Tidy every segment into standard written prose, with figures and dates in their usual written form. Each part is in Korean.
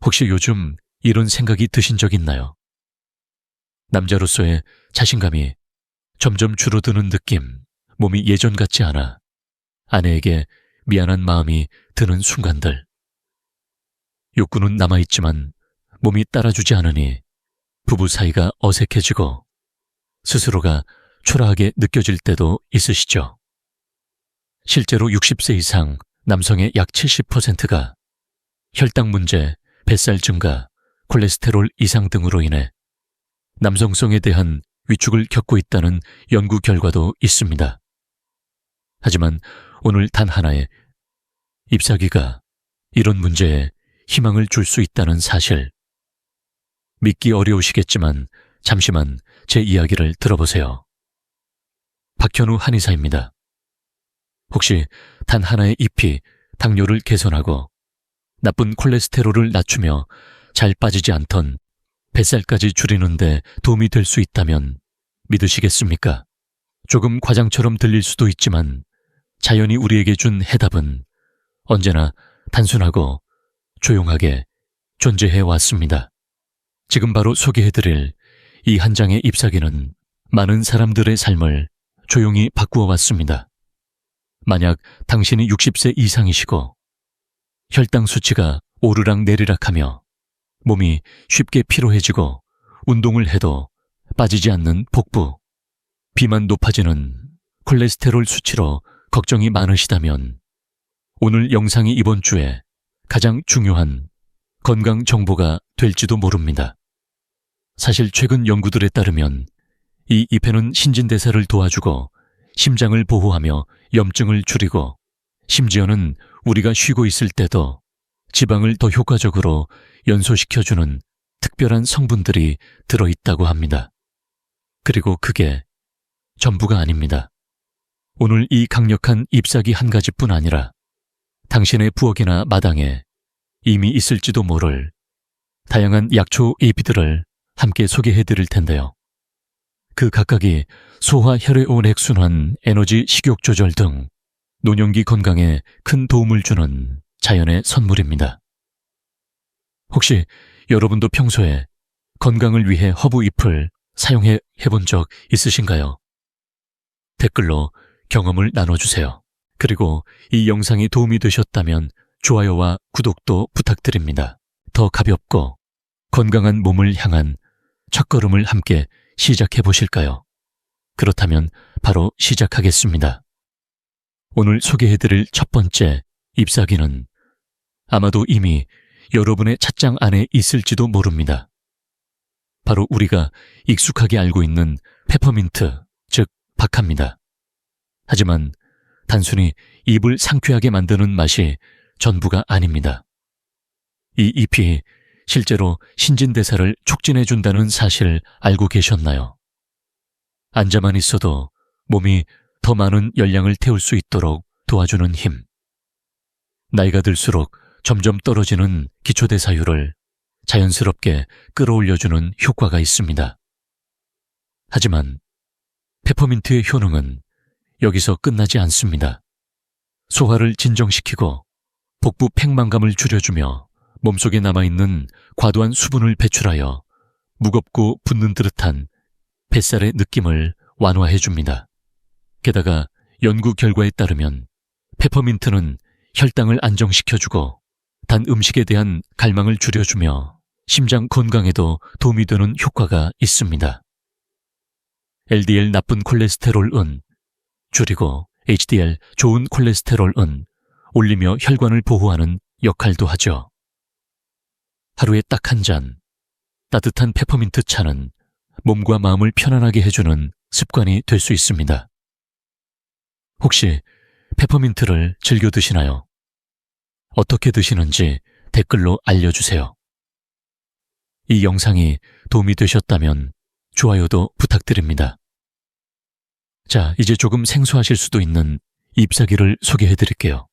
혹시 요즘 이런 생각이 드신 적 있나요? 남자로서의 자신감이 점점 줄어드는 느낌, 몸이 예전 같지 않아 아내에게 미안한 마음이 드는 순간들. 욕구는 남아있지만 몸이 따라주지 않으니 부부 사이가 어색해지고 스스로가 초라하게 느껴질 때도 있으시죠? 실제로 60세 이상 남성의 약 70%가 혈당 문제, 뱃살 증가, 콜레스테롤 이상 등으로 인해 남성성에 대한 위축을 겪고 있다는 연구 결과도 있습니다. 하지만 오늘 단 하나의 잎사귀가 이런 문제에 희망을 줄 수 있다는 사실. 믿기 어려우시겠지만 잠시만 제 이야기를 들어보세요. 박현우 한의사입니다. 혹시 단 하나의 잎이 당뇨를 개선하고 나쁜 콜레스테롤을 낮추며 잘 빠지지 않던 뱃살까지 줄이는 데 도움이 될 수 있다면 믿으시겠습니까? 조금 과장처럼 들릴 수도 있지만 자연이 우리에게 준 해답은 언제나 단순하고 조용하게 존재해 왔습니다. 지금 바로 소개해드릴 이 한 장의 잎사귀는 많은 사람들의 삶을 조용히 바꾸어 왔습니다. 만약 당신이 60세 이상이시고 혈당 수치가 오르락 내리락하며 몸이 쉽게 피로해지고 운동을 해도 빠지지 않는 복부, 비만 높아지는 콜레스테롤 수치로 걱정이 많으시다면 오늘 영상이 이번 주에 가장 중요한 건강 정보가 될지도 모릅니다. 사실 최근 연구들에 따르면 이 잎에는 신진대사를 도와주고 심장을 보호하며 염증을 줄이고 심지어는 우리가 쉬고 있을 때도 지방을 더 효과적으로 연소시켜주는 특별한 성분들이 들어있다고 합니다. 그리고 그게 전부가 아닙니다. 오늘 이 강력한 잎사귀 한 가지뿐 아니라 당신의 부엌이나 마당에 이미 있을지도 모를 다양한 약초 잎들을 함께 소개해드릴 텐데요. 그 각각이 소화 혈액 획순환, 에너지 식욕 조절 등 노년기 건강에 큰 도움을 주는 자연의 선물입니다. 혹시 여러분도 평소에 건강을 위해 허브 잎을 사용해 본 적 있으신가요? 댓글로 경험을 나눠주세요. 그리고 이 영상이 도움이 되셨다면 좋아요와 구독도 부탁드립니다. 더 가볍고 건강한 몸을 향한 첫걸음을 함께 시작해 보실까요? 그렇다면 바로 시작하겠습니다. 오늘 소개해드릴 첫 번째 잎사귀는 아마도 이미 여러분의 찻장 안에 있을지도 모릅니다. 바로 우리가 익숙하게 알고 있는 페퍼민트, 즉 박하입니다. 하지만 단순히 입을 상쾌하게 만드는 맛이 전부가 아닙니다. 이 잎이 실제로 신진대사를 촉진해준다는 사실 알고 계셨나요? 앉아만 있어도 몸이 더 많은 열량을 태울 수 있도록 도와주는 힘. 나이가 들수록 점점 떨어지는 기초대사율을 자연스럽게 끌어올려주는 효과가 있습니다. 하지만 페퍼민트의 효능은 여기서 끝나지 않습니다. 소화를 진정시키고 복부 팽만감을 줄여주며 몸속에 남아있는 과도한 수분을 배출하여 무겁고 붓는 듯한 뱃살의 느낌을 완화해줍니다. 게다가 연구 결과에 따르면 페퍼민트는 혈당을 안정시켜주고 단 음식에 대한 갈망을 줄여주며 심장 건강에도 도움이 되는 효과가 있습니다. LDL 나쁜 콜레스테롤은 줄이고 HDL 좋은 콜레스테롤은 올리며 혈관을 보호하는 역할도 하죠. 하루에 딱 한 잔 따뜻한 페퍼민트 차는 몸과 마음을 편안하게 해주는 습관이 될 수 있습니다. 혹시 페퍼민트를 즐겨 드시나요? 어떻게 드시는지 댓글로 알려주세요. 이 영상이 도움이 되셨다면 좋아요도 부탁드립니다. 자, 이제 조금 생소하실 수도 있는 잎사귀를 소개해드릴게요.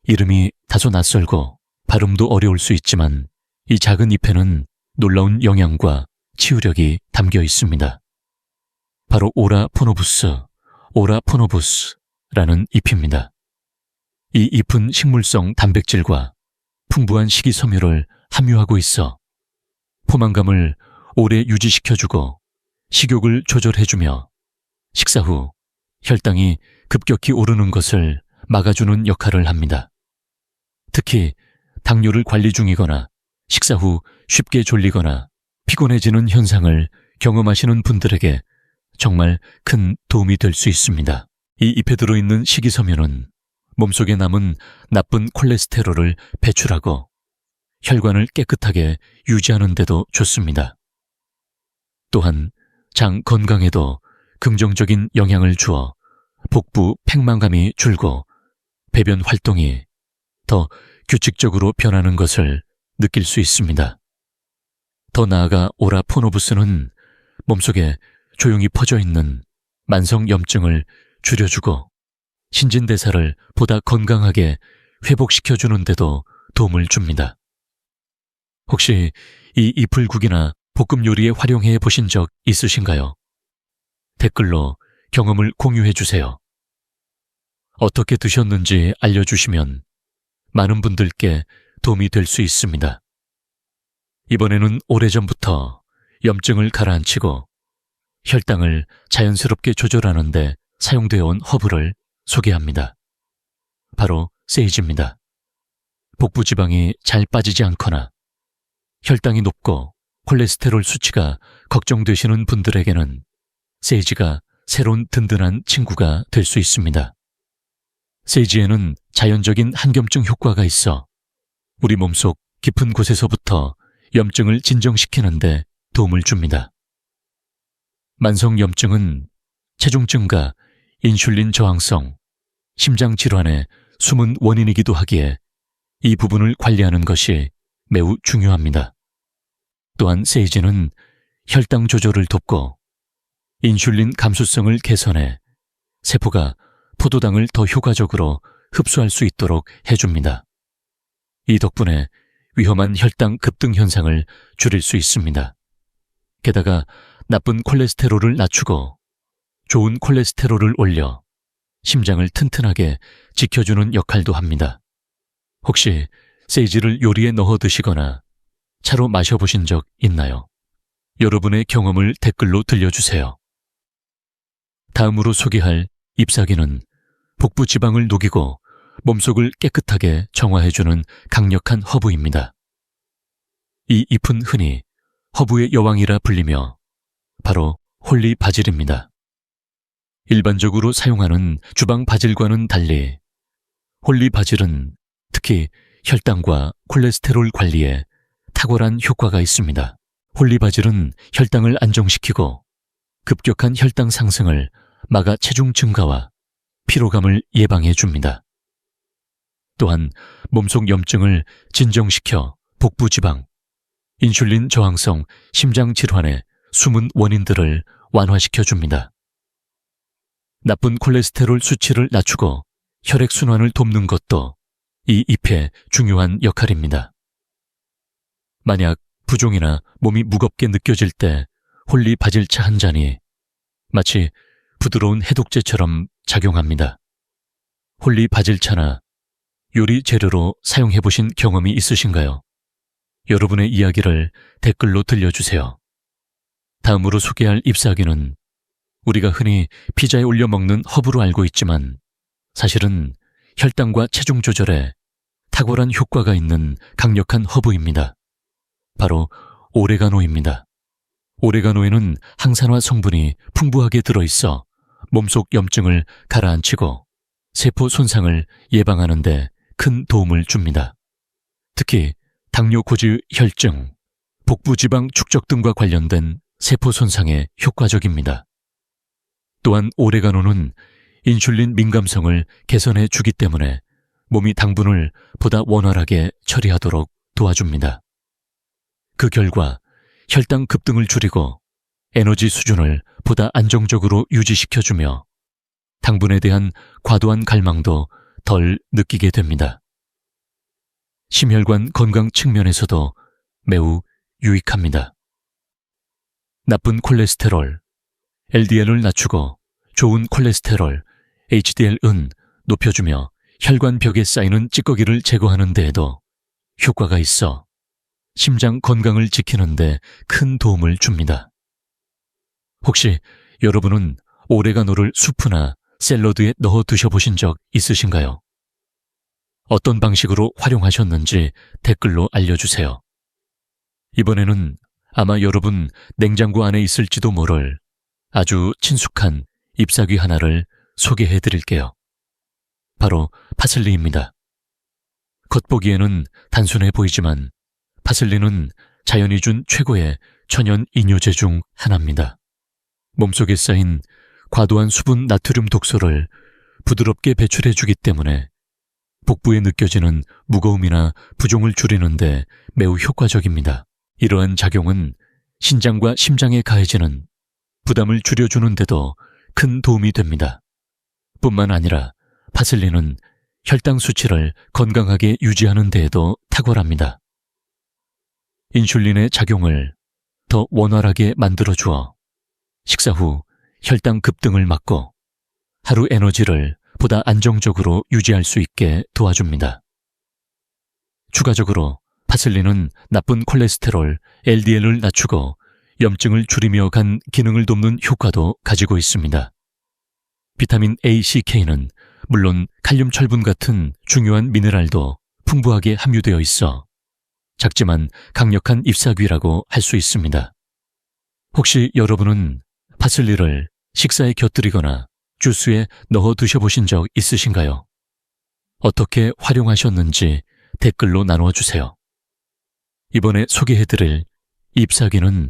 이름이 다소 낯설고 발음도 어려울 수 있지만 이 작은 잎에는 놀라운 영양과 치유력이 담겨 있습니다. 바로 오라포노부스라는 잎입니다. 이 잎은 식물성 단백질과 풍부한 식이섬유를 함유하고 있어 포만감을 오래 유지시켜주고 식욕을 조절해주며 식사 후 혈당이 급격히 오르는 것을 막아주는 역할을 합니다. 특히 당뇨를 관리 중이거나 식사 후 쉽게 졸리거나 피곤해지는 현상을 경험하시는 분들에게 정말 큰 도움이 될 수 있습니다. 이 잎에 들어있는 식이섬유는 몸속에 남은 나쁜 콜레스테롤을 배출하고 혈관을 깨끗하게 유지하는 데도 좋습니다. 또한 장 건강에도 긍정적인 영향을 주어 복부 팽만감이 줄고 배변 활동이 더 규칙적으로 변하는 것을 느낄 수 있습니다. 더 나아가 오라포노부스는 몸속에 조용히 퍼져 있는 만성 염증을 줄여주고 신진대사를 보다 건강하게 회복시켜주는 데도 도움을 줍니다. 혹시 이 잎을 국이나 볶음 요리에 활용해 보신 적 있으신가요? 댓글로 경험을 공유해 주세요. 어떻게 드셨는지 알려주시면 많은 분들께 도움이 될 수 있습니다. 이번에는 오래전부터 염증을 가라앉히고 혈당을 자연스럽게 조절하는 데 사용되어 온 허브를 소개합니다. 바로 세이지입니다. 복부 지방이 잘 빠지지 않거나 혈당이 높고 콜레스테롤 수치가 걱정되시는 분들에게는 세이지가 새로운 든든한 친구가 될 수 있습니다. 세이지에는 자연적인 항염증 효과가 있어 우리 몸속 깊은 곳에서부터 염증을 진정시키는 데 도움을 줍니다. 만성 염증은 체중 증가, 인슐린 저항성, 심장 질환의 숨은 원인이기도 하기에 이 부분을 관리하는 것이 매우 중요합니다. 또한 세이지는 혈당 조절을 돕고 인슐린 감수성을 개선해 세포가 포도당을 더 효과적으로 흡수할 수 있도록 해줍니다. 이 덕분에 위험한 혈당 급등 현상을 줄일 수 있습니다. 게다가 나쁜 콜레스테롤을 낮추고 좋은 콜레스테롤을 올려 심장을 튼튼하게 지켜주는 역할도 합니다. 혹시 세이지를 요리에 넣어 드시거나 차로 마셔보신 적 있나요? 여러분의 경험을 댓글로 들려주세요. 다음으로 소개할 잎사귀는 복부 지방을 녹이고 몸속을 깨끗하게 정화해주는 강력한 허브입니다. 이 잎은 흔히 허브의 여왕이라 불리며 바로 홀리 바질입니다. 일반적으로 사용하는 주방 바질과는 달리 홀리 바질은 특히 혈당과 콜레스테롤 관리에 탁월한 효과가 있습니다. 홀리 바질은 혈당을 안정시키고 급격한 혈당 상승을 막아 체중 증가와 피로감을 예방해 줍니다. 또한 몸속 염증을 진정시켜 복부 지방, 인슐린 저항성 심장 질환의 숨은 원인들을 완화시켜 줍니다. 나쁜 콜레스테롤 수치를 낮추고 혈액순환을 돕는 것도 이 잎의 중요한 역할입니다. 만약 부종이나 몸이 무겁게 느껴질 때 홀리 바질차 한 잔이 마치 부드러운 해독제처럼 작용합니다. 홀리 바질차나 요리 재료로 사용해보신 경험이 있으신가요? 여러분의 이야기를 댓글로 들려주세요. 다음으로 소개할 잎사귀는 우리가 흔히 피자에 올려 먹는 허브로 알고 있지만 사실은 혈당과 체중 조절에 탁월한 효과가 있는 강력한 허브입니다. 바로 오레가노입니다. 오레가노에는 항산화 성분이 풍부하게 들어있어 몸속 염증을 가라앉히고 세포 손상을 예방하는 데 큰 도움을 줍니다. 특히 당뇨 고지 혈증, 복부 지방 축적 등과 관련된 세포 손상에 효과적입니다. 또한 오레가노는 인슐린 민감성을 개선해 주기 때문에 몸이 당분을 보다 원활하게 처리하도록 도와줍니다. 그 결과 혈당 급등을 줄이고 에너지 수준을 보다 안정적으로 유지시켜주며 당분에 대한 과도한 갈망도 덜 느끼게 됩니다. 심혈관 건강 측면에서도 매우 유익합니다. 나쁜 콜레스테롤, LDL을 낮추고 좋은 콜레스테롤, HDL은 높여주며 혈관 벽에 쌓이는 찌꺼기를 제거하는 데에도 효과가 있어 심장 건강을 지키는 데 큰 도움을 줍니다. 혹시 여러분은 오레가노를 수프나 샐러드에 넣어 드셔보신 적 있으신가요? 어떤 방식으로 활용하셨는지 댓글로 알려주세요. 이번에는 아마 여러분 냉장고 안에 있을지도 모를 아주 친숙한 잎사귀 하나를 소개해 드릴게요. 바로 파슬리입니다. 겉보기에는 단순해 보이지만 파슬리는 자연이 준 최고의 천연 이뇨제 중 하나입니다. 몸속에 쌓인 과도한 수분 나트륨 독소를 부드럽게 배출해 주기 때문에 복부에 느껴지는 무거움이나 부종을 줄이는데 매우 효과적입니다. 이러한 작용은 신장과 심장에 가해지는 부담을 줄여주는 데도 큰 도움이 됩니다. 뿐만 아니라 파슬리는 혈당 수치를 건강하게 유지하는 데에도 탁월합니다. 인슐린의 작용을 더 원활하게 만들어주어 식사 후 혈당 급등을 막고 하루 에너지를 보다 안정적으로 유지할 수 있게 도와줍니다. 추가적으로 파슬리는 나쁜 콜레스테롤 LDL을 낮추고 염증을 줄이며 간 기능을 돕는 효과도 가지고 있습니다. 비타민 A, C, K는 물론 칼륨, 철분 같은 중요한 미네랄도 풍부하게 함유되어 있어 작지만 강력한 잎사귀라고 할 수 있습니다. 혹시 여러분은 파슬리를 식사에 곁들이거나 주스에 넣어 드셔보신 적 있으신가요? 어떻게 활용하셨는지 댓글로 나누어주세요. 이번에 소개해드릴 잎사귀는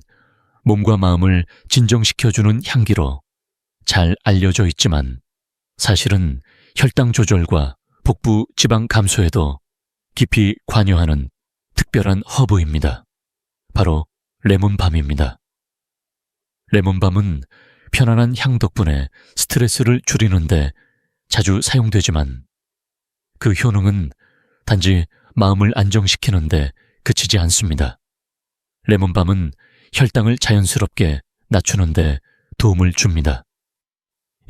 몸과 마음을 진정시켜주는 향기로 잘 알려져 있지만 사실은 혈당 조절과 복부 지방 감소에도 깊이 관여하는 특별한 허브입니다. 바로 레몬밤입니다. 레몬밤은 편안한 향 덕분에 스트레스를 줄이는데 자주 사용되지만 그 효능은 단지 마음을 안정시키는데 그치지 않습니다. 레몬밤은 혈당을 자연스럽게 낮추는데 도움을 줍니다.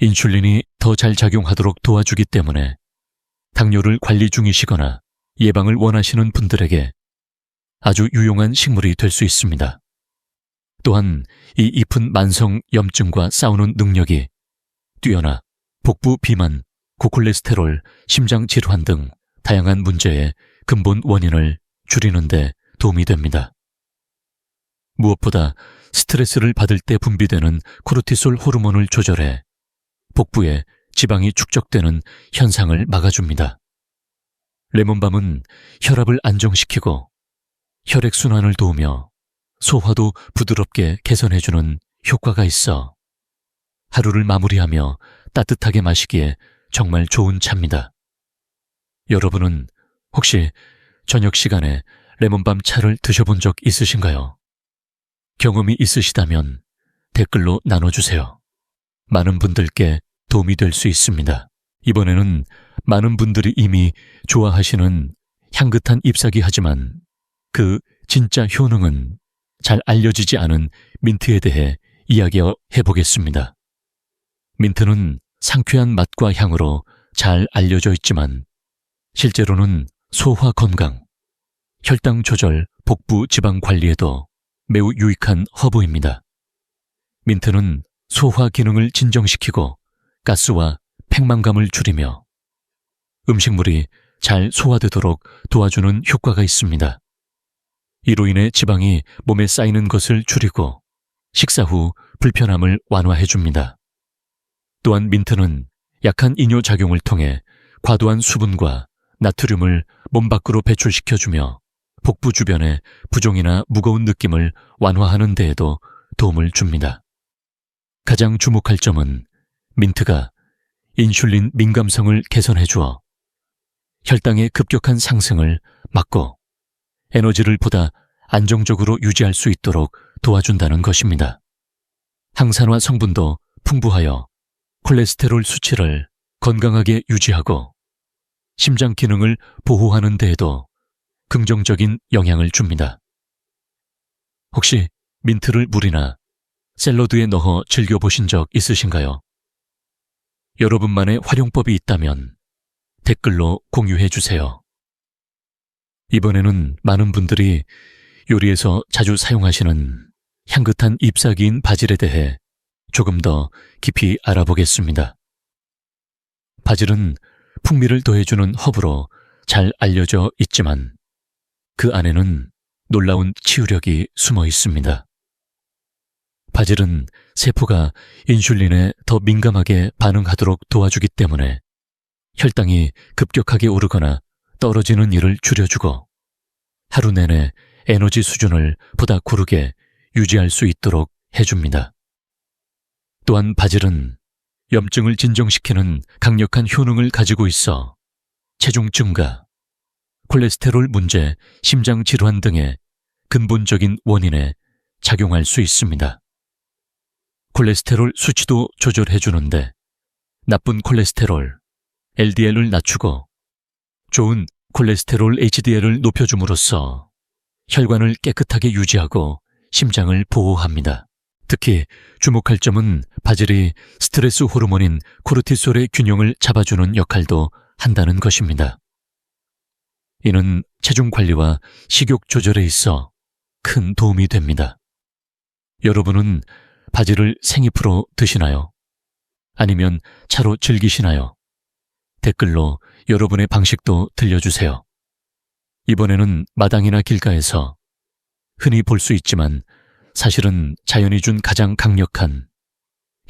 인슐린이 더 잘 작용하도록 도와주기 때문에 당뇨를 관리 중이시거나 예방을 원하시는 분들에게 아주 유용한 식물이 될 수 있습니다. 또한 이 잎은 만성 염증과 싸우는 능력이 뛰어나 복부 비만, 고콜레스테롤, 심장 질환 등 다양한 문제의 근본 원인을 줄이는 데 도움이 됩니다. 무엇보다 스트레스를 받을 때 분비되는 코르티솔 호르몬을 조절해 복부에 지방이 축적되는 현상을 막아줍니다. 레몬밤은 혈압을 안정시키고 혈액순환을 도우며 소화도 부드럽게 개선해주는 효과가 있어 하루를 마무리하며 따뜻하게 마시기에 정말 좋은 차입니다. 여러분은 혹시 저녁 시간에 레몬밤 차를 드셔본 적 있으신가요? 경험이 있으시다면 댓글로 나눠주세요. 많은 분들께 도움이 될 수 있습니다. 이번에는 많은 분들이 이미 좋아하시는 향긋한 잎사귀 하지만 그 진짜 효능은 잘 알려지지 않은 민트에 대해 이야기해 보겠습니다. 민트는 상쾌한 맛과 향으로 잘 알려져 있지만 실제로는 소화 건강, 혈당 조절, 복부 지방 관리에도 매우 유익한 허브입니다. 민트는 소화 기능을 진정시키고 가스와 팽만감을 줄이며 음식물이 잘 소화되도록 도와주는 효과가 있습니다. 이로 인해 지방이 몸에 쌓이는 것을 줄이고 식사 후 불편함을 완화해줍니다. 또한 민트는 약한 이뇨작용을 통해 과도한 수분과 나트륨을 몸 밖으로 배출시켜주며 복부 주변의 부종이나 무거운 느낌을 완화하는 데에도 도움을 줍니다. 가장 주목할 점은 민트가 인슐린 민감성을 개선해주어 혈당의 급격한 상승을 막고 에너지를 보다 안정적으로 유지할 수 있도록 도와준다는 것입니다. 항산화 성분도 풍부하여 콜레스테롤 수치를 건강하게 유지하고 심장 기능을 보호하는 데에도 긍정적인 영향을 줍니다. 혹시 민트를 물이나 샐러드에 넣어 즐겨보신 적 있으신가요? 여러분만의 활용법이 있다면 댓글로 공유해 주세요. 이번에는 많은 분들이 요리에서 자주 사용하시는 향긋한 잎사귀인 바질에 대해 조금 더 깊이 알아보겠습니다. 바질은 풍미를 더해주는 허브로 잘 알려져 있지만 그 안에는 놀라운 치유력이 숨어 있습니다. 바질은 세포가 인슐린에 더 민감하게 반응하도록 도와주기 때문에 혈당이 급격하게 오르거나 떨어지는 일을 줄여주고 하루 내내 에너지 수준을 보다 고르게 유지할 수 있도록 해줍니다. 또한 바질은 염증을 진정시키는 강력한 효능을 가지고 있어 체중 증가, 콜레스테롤 문제, 심장 질환 등의 근본적인 원인에 작용할 수 있습니다. 콜레스테롤 수치도 조절해주는데 나쁜 콜레스테롤, LDL을 낮추고 좋은 콜레스테롤 HDL을 높여줌으로써 혈관을 깨끗하게 유지하고 심장을 보호합니다. 특히 주목할 점은 바질이 스트레스 호르몬인 코르티솔의 균형을 잡아주는 역할도 한다는 것입니다. 이는 체중 관리와 식욕 조절에 있어 큰 도움이 됩니다. 여러분은 바질을 생잎으로 드시나요? 아니면 차로 즐기시나요? 댓글로 여러분의 방식도 들려주세요. 이번에는 마당이나 길가에서 흔히 볼 수 있지만 사실은 자연이 준 가장 강력한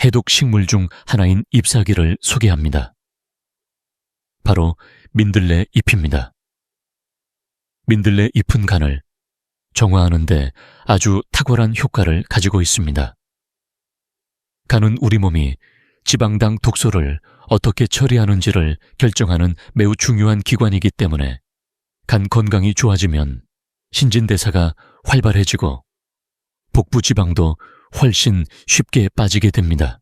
해독 식물 중 하나인 잎사귀를 소개합니다. 바로 민들레 잎입니다. 민들레 잎은 간을 정화하는 데 아주 탁월한 효과를 가지고 있습니다. 간은 우리 몸이 지방당 독소를 어떻게 처리하는지를 결정하는 매우 중요한 기관이기 때문에 간 건강이 좋아지면 신진대사가 활발해지고 복부 지방도 훨씬 쉽게 빠지게 됩니다.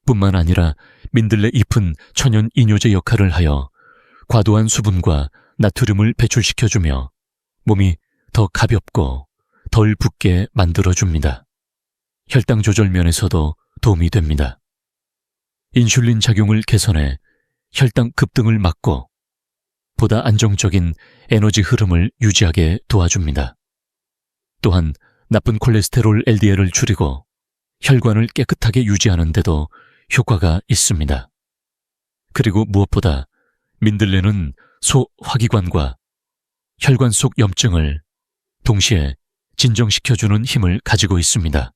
뿐만 아니라 민들레 잎은 천연 이뇨제 역할을 하여 과도한 수분과 나트륨을 배출시켜주며 몸이 더 가볍고 덜 붓게 만들어줍니다. 혈당 조절 면에서도 도움이 됩니다. 인슐린 작용을 개선해 혈당 급등을 막고 보다 안정적인 에너지 흐름을 유지하게 도와줍니다. 또한 나쁜 콜레스테롤 LDL을 줄이고 혈관을 깨끗하게 유지하는 데도 효과가 있습니다. 그리고 무엇보다 민들레는 소화기관과 혈관 속 염증을 동시에 진정시켜주는 힘을 가지고 있습니다.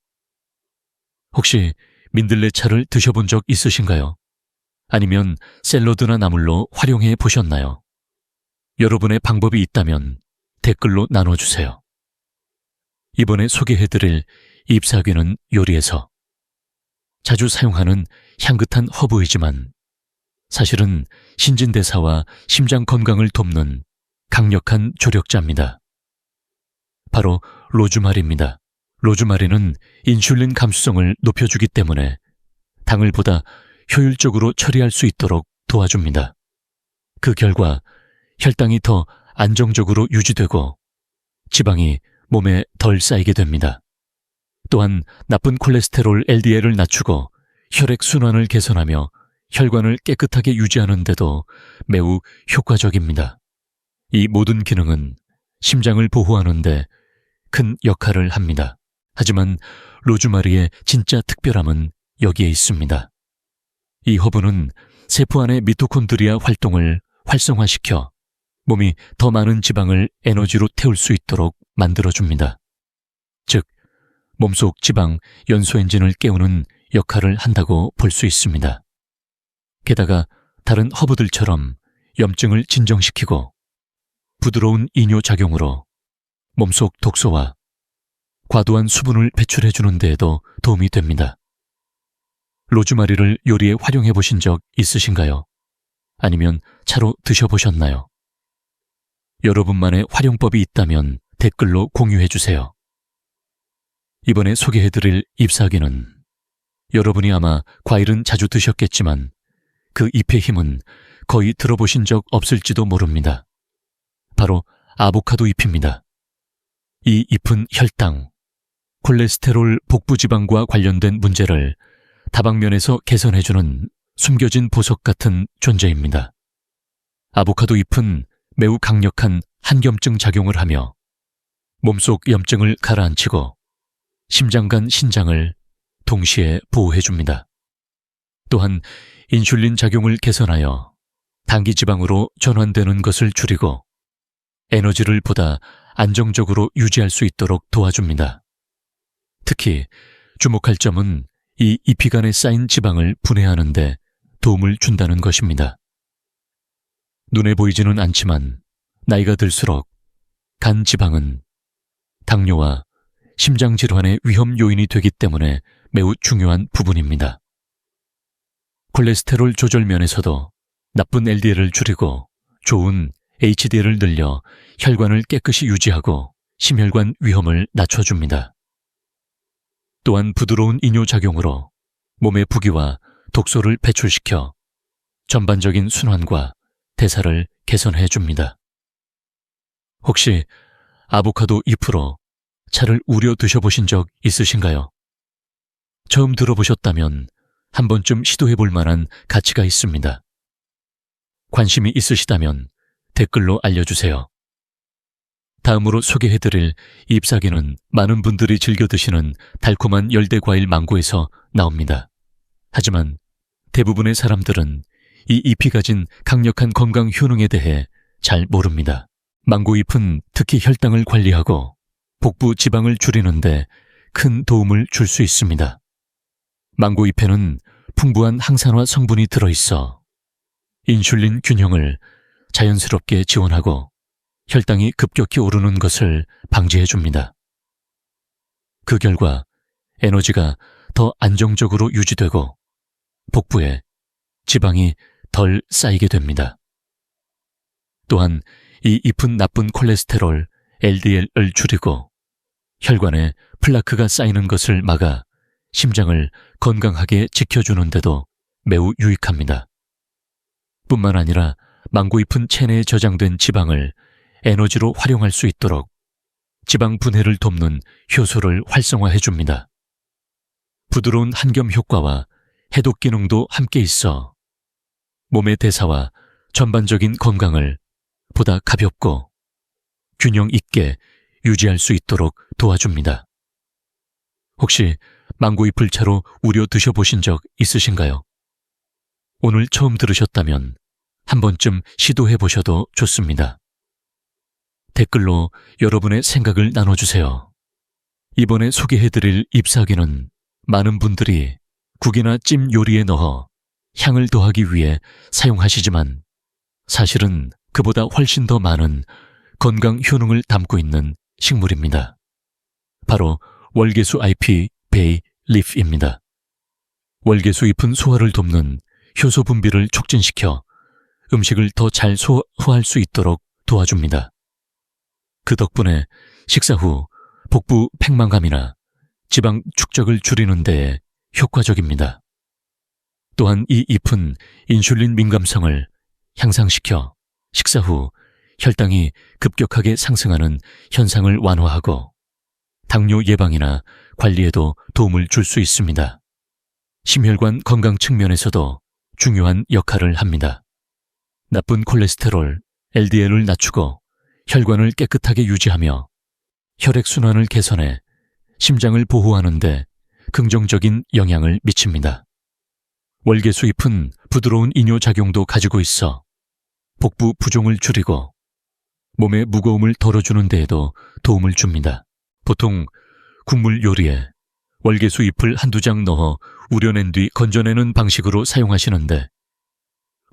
혹시 민들레 차를 드셔본 적 있으신가요? 아니면 샐러드나 나물로 활용해 보셨나요? 여러분의 방법이 있다면 댓글로 나눠주세요. 이번에 소개해드릴 잎사귀는 요리에서 자주 사용하는 향긋한 허브이지만 사실은 신진대사와 심장 건강을 돕는 강력한 조력자입니다. 바로 로즈마리입니다. 로즈마리는 인슐린 감수성을 높여주기 때문에 당을 보다 효율적으로 처리할 수 있도록 도와줍니다. 그 결과 혈당이 더 안정적으로 유지되고 지방이 몸에 덜 쌓이게 됩니다. 또한 나쁜 콜레스테롤 LDL을 낮추고 혈액순환을 개선하며 혈관을 깨끗하게 유지하는 데도 매우 효과적입니다. 이 모든 기능은 심장을 보호하는 데 큰 역할을 합니다. 하지만 로즈마리의 진짜 특별함은 여기에 있습니다. 이 허브는 세포 안의 미토콘드리아 활동을 활성화시켜 몸이 더 많은 지방을 에너지로 태울 수 있도록 만들어줍니다. 즉, 몸속 지방 연소 엔진을 깨우는 역할을 한다고 볼 수 있습니다. 게다가 다른 허브들처럼 염증을 진정시키고 부드러운 이뇨 작용으로 몸속 독소와 과도한 수분을 배출해주는 데에도 도움이 됩니다. 로즈마리를 요리에 활용해 보신 적 있으신가요? 아니면 차로 드셔보셨나요? 여러분만의 활용법이 있다면 댓글로 공유해 주세요. 이번에 소개해드릴 잎사귀는 여러분이 아마 과일은 자주 드셨겠지만 그 잎의 힘은 거의 들어보신 적 없을지도 모릅니다. 바로 아보카도 잎입니다. 이 잎은 혈당, 콜레스테롤 복부지방과 관련된 문제를 다방면에서 개선해주는 숨겨진 보석 같은 존재입니다. 아보카도 잎은 매우 강력한 항염증 작용을 하며 몸속 염증을 가라앉히고 심장 간 신장을 동시에 보호해줍니다. 또한 인슐린 작용을 개선하여 단기지방으로 전환되는 것을 줄이고 에너지를 보다 안정적으로 유지할 수 있도록 도와줍니다. 특히 주목할 점은 이 이피간에 쌓인 지방을 분해하는 데 도움을 준다는 것입니다. 눈에 보이지는 않지만 나이가 들수록 간 지방은 당뇨와 심장질환의 위험 요인이 되기 때문에 매우 중요한 부분입니다. 콜레스테롤 조절 면에서도 나쁜 LDL을 줄이고 좋은 HDL을 늘려 혈관을 깨끗이 유지하고 심혈관 위험을 낮춰줍니다. 또한 부드러운 이뇨작용으로 몸의 부기와 독소를 배출시켜 전반적인 순환과 대사를 개선해줍니다. 혹시 아보카도 잎으로 차를 우려 드셔보신 적 있으신가요? 처음 들어보셨다면 한 번쯤 시도해볼 만한 가치가 있습니다. 관심이 있으시다면 댓글로 알려주세요. 다음으로 소개해드릴 잎사귀는 많은 분들이 즐겨 드시는 달콤한 열대과일 망고에서 나옵니다. 하지만 대부분의 사람들은 이 잎이 가진 강력한 건강 효능에 대해 잘 모릅니다. 망고잎은 특히 혈당을 관리하고 복부 지방을 줄이는 데 큰 도움을 줄 수 있습니다. 망고잎에는 풍부한 항산화 성분이 들어있어 인슐린 균형을 자연스럽게 지원하고 혈당이 급격히 오르는 것을 방지해줍니다. 그 결과 에너지가 더 안정적으로 유지되고 복부에 지방이 덜 쌓이게 됩니다. 또한 이 잎은 나쁜 콜레스테롤, LDL을 줄이고 혈관에 플라크가 쌓이는 것을 막아 심장을 건강하게 지켜주는 데도 매우 유익합니다. 뿐만 아니라 망고잎은 체내에 저장된 지방을 에너지로 활용할 수 있도록 지방 분해를 돕는 효소를 활성화해줍니다. 부드러운 한겸 효과와 해독 기능도 함께 있어 몸의 대사와 전반적인 건강을 보다 가볍고 균형 있게 유지할 수 있도록 도와줍니다. 혹시 망고잎을 차로 우려 드셔보신 적 있으신가요? 오늘 처음 들으셨다면 한 번쯤 시도해보셔도 좋습니다. 댓글로 여러분의 생각을 나눠주세요. 이번에 소개해드릴 잎사귀는 많은 분들이 국이나 찜 요리에 넣어 향을 더하기 위해 사용하시지만 사실은 그보다 훨씬 더 많은 건강 효능을 담고 있는 식물입니다. 바로 월계수 IP 베이 리프입니다. 월계수 잎은 소화를 돕는 효소 분비를 촉진시켜 음식을 더 잘 소화할 수 있도록 도와줍니다. 그 덕분에 식사 후 복부 팽만감이나 지방 축적을 줄이는 데에 효과적입니다. 또한 이 잎은 인슐린 민감성을 향상시켜 식사 후 혈당이 급격하게 상승하는 현상을 완화하고 당뇨 예방이나 관리에도 도움을 줄 수 있습니다. 심혈관 건강 측면에서도 중요한 역할을 합니다. 나쁜 콜레스테롤, LDL을 낮추고 혈관을 깨끗하게 유지하며 혈액순환을 개선해 심장을 보호하는 데 긍정적인 영향을 미칩니다. 월계수 잎은 부드러운 이뇨작용도 가지고 있어 복부 부종을 줄이고 몸의 무거움을 덜어주는 데에도 도움을 줍니다. 보통 국물 요리에 월계수 잎을 한두 장 넣어 우려낸 뒤 건져내는 방식으로 사용하시는데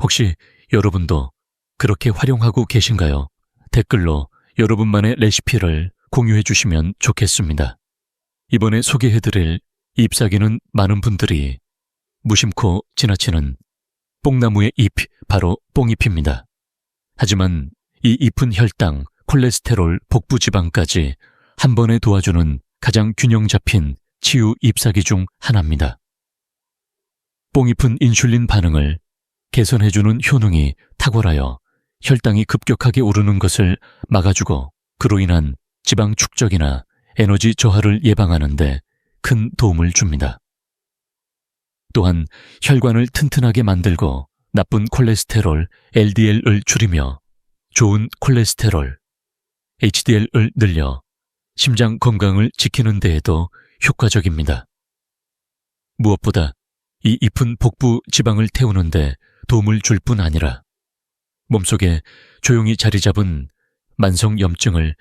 혹시 여러분도 그렇게 활용하고 계신가요? 댓글로 여러분만의 레시피를 공유해 주시면 좋겠습니다. 이번에 소개해드릴 잎사귀는 많은 분들이 무심코 지나치는 뽕나무의 잎, 바로 뽕잎입니다. 하지만 이 잎은 혈당, 콜레스테롤, 복부 지방까지 한 번에 도와주는 가장 균형 잡힌 치유 잎사귀 중 하나입니다. 뽕잎은 인슐린 반응을 개선해주는 효능이 탁월하여 혈당이 급격하게 오르는 것을 막아주고 그로 인한 지방 축적이나 에너지 저하를 예방하는 데 큰 도움을 줍니다. 또한 혈관을 튼튼하게 만들고 나쁜 콜레스테롤, LDL을 줄이며 좋은 콜레스테롤, HDL을 늘려 심장 건강을 지키는 데에도 효과적입니다. 무엇보다 이 잎은 복부 지방을 태우는데 도움을 줄 뿐 아니라 몸속에 조용히 자리 잡은 만성 염증을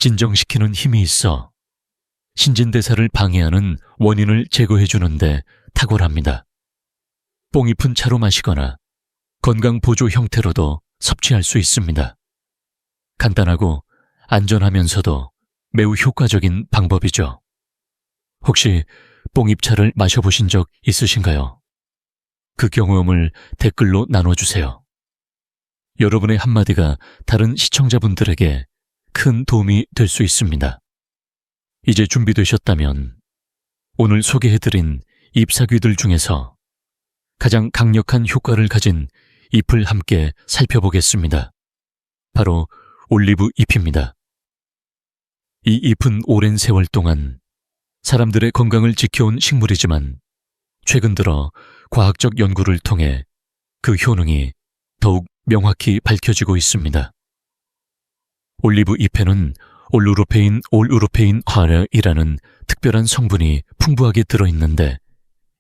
진정시키는 힘이 있어 신진대사를 방해하는 원인을 제거해 주는데 탁월합니다. 뽕잎은 차로 마시거나 건강보조 형태로도 섭취할 수 있습니다. 간단하고 안전하면서도 매우 효과적인 방법이죠. 혹시 뽕잎차를 마셔보신 적 있으신가요? 그 경험을 댓글로 나눠주세요. 여러분의 한마디가 다른 시청자분들에게 큰 도움이 될 수 있습니다. 이제 준비되셨다면 오늘 소개해드린 잎사귀들 중에서 가장 강력한 효과를 가진 잎을 함께 살펴보겠습니다. 바로 올리브 잎입니다. 이 잎은 오랜 세월 동안 사람들의 건강을 지켜온 식물이지만 최근 들어 과학적 연구를 통해 그 효능이 더욱 명확히 밝혀지고 있습니다. 올리브 잎에는 올우로페인 화르이라는 특별한 성분이 풍부하게 들어있는데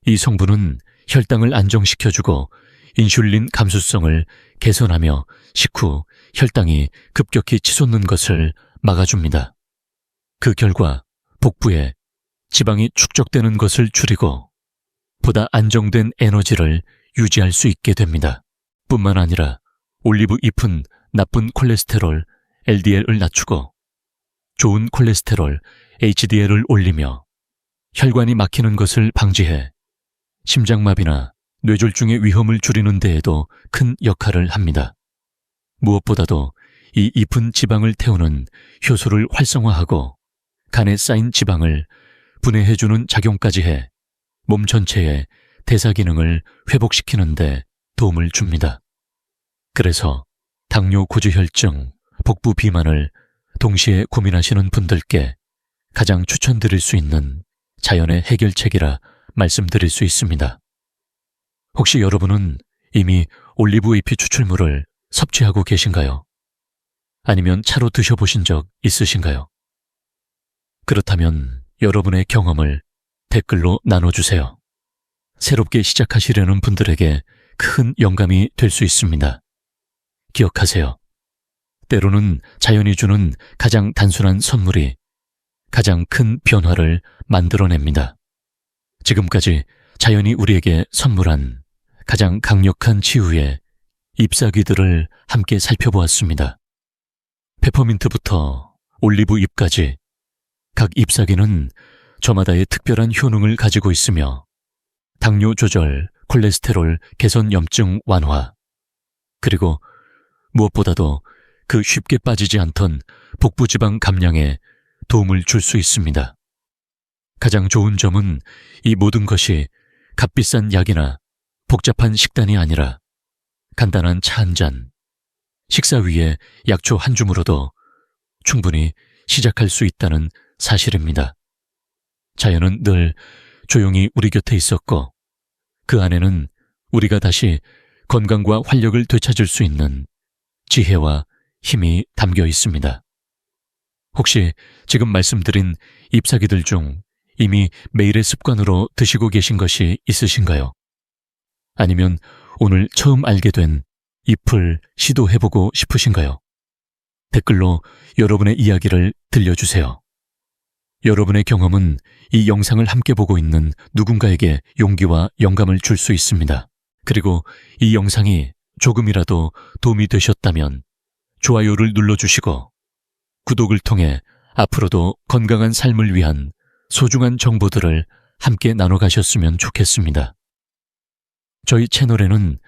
이 성분은 혈당을 안정시켜주고 인슐린 감수성을 개선하며 식후 혈당이 급격히 치솟는 것을 막아줍니다. 그 결과 복부에 지방이 축적되는 것을 줄이고 보다 안정된 에너지를 유지할 수 있게 됩니다. 뿐만 아니라 올리브 잎은 나쁜 콜레스테롤 LDL을 낮추고 좋은 콜레스테롤 HDL을 올리며 혈관이 막히는 것을 방지해 심장마비나 뇌졸중의 위험을 줄이는 데에도 큰 역할을 합니다. 무엇보다도 이 잎은 지방을 태우는 효소를 활성화하고 간에 쌓인 지방을 분해해주는 작용까지 해 몸 전체의 대사 기능을 회복시키는 데 도움을 줍니다. 그래서 당뇨 고지혈증, 복부 비만을 동시에 고민하시는 분들께 가장 추천드릴 수 있는 자연의 해결책이라 말씀드릴 수 있습니다. 혹시 여러분은 이미 올리브 잎이 추출물을 섭취하고 계신가요? 아니면 차로 드셔보신 적 있으신가요? 그렇다면 여러분의 경험을 댓글로 나눠주세요. 새롭게 시작하시려는 분들에게 큰 영감이 될 수 있습니다. 기억하세요. 때로는 자연이 주는 가장 단순한 선물이 가장 큰 변화를 만들어냅니다. 지금까지 자연이 우리에게 선물한 가장 강력한 치유의 잎사귀들을 함께 살펴보았습니다. 페퍼민트부터 올리브 잎까지 각 잎사귀는 저마다의 특별한 효능을 가지고 있으며 당뇨 조절, 콜레스테롤 개선, 염증 완화, 그리고 무엇보다도 그 쉽게 빠지지 않던 복부지방 감량에 도움을 줄 수 있습니다. 가장 좋은 점은 이 모든 것이 값비싼 약이나 복잡한 식단이 아니라 간단한 차 한 잔, 식사 위에 약초 한 줌으로도 충분히 시작할 수 있다는 사실입니다. 자연은 늘 조용히 우리 곁에 있었고 그 안에는 우리가 다시 건강과 활력을 되찾을 수 있는 지혜와 힘이 담겨 있습니다. 혹시 지금 말씀드린 잎사귀들 중 이미 매일의 습관으로 드시고 계신 것이 있으신가요? 아니면 오늘 처음 알게 된 잎을 시도해보고 싶으신가요? 댓글로 여러분의 이야기를 들려주세요. 여러분의 경험은 이 영상을 함께 보고 있는 누군가에게 용기와 영감을 줄 수 있습니다. 그리고 이 영상이 조금이라도 도움이 되셨다면 좋아요를 눌러주시고 구독을 통해 앞으로도 건강한 삶을 위한 소중한 정보들을 함께 나눠가셨으면 좋겠습니다. 저희 채널에는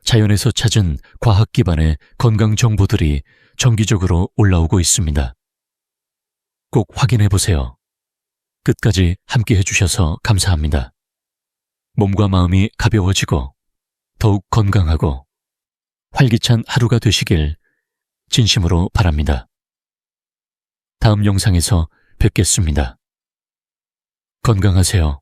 자연에서 찾은 과학 기반의 건강 정보들이 정기적으로 올라오고 있습니다. 꼭 확인해 보세요. 끝까지 함께 해주셔서 감사합니다. 몸과 마음이 가벼워지고 더욱 건강하고 활기찬 하루가 되시길 진심으로 바랍니다. 다음 영상에서 뵙겠습니다. 건강하세요.